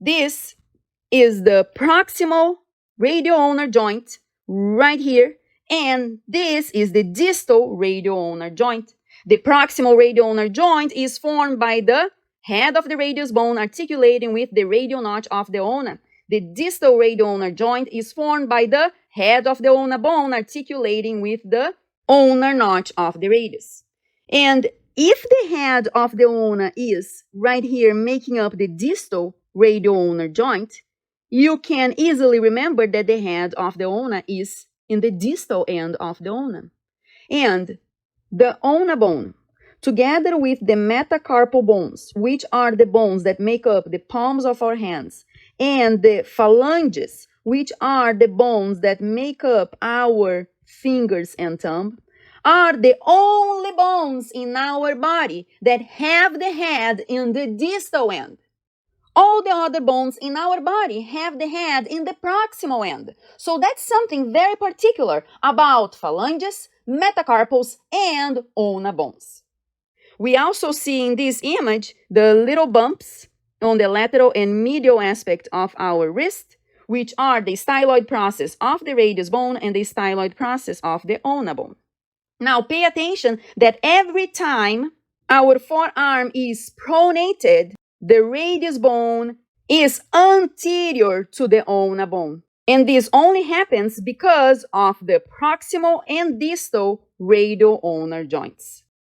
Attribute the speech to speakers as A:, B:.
A: This is the proximal radial ulnar joint right here, and this is the distal radial ulnar joint. The proximal radial ulnar joint is formed by the head of the radius bone articulating with the radial notch of the ulna. The distal radial ulnar joint is formed by the head of the ulna bone articulating with the ulnar notch of the radius. And if the head of the ulna is right here making up the distal radial ulnar joint, you can easily remember that the head of the ulna is in the distal end of the ulna. And the ulna bone, together with the metacarpal bones, which are the bones that make up the palms of our hands, and the phalanges, which are the bones that make up our fingers and thumb, are the only bones in our body that have the head in the distal end. All the other bones in our body have the head in the proximal end. So that's something very particular about phalanges, metacarpals, and ulna bones. We also see in this image the little bumps on the lateral and medial aspect of our wrist, which are the styloid process of the radius bone and the styloid process of the ulna bone. Now pay attention that every time our forearm is pronated, the radius bone is anterior to the ulna bone. And this only happens because of the proximal and distal radial ulnar joints.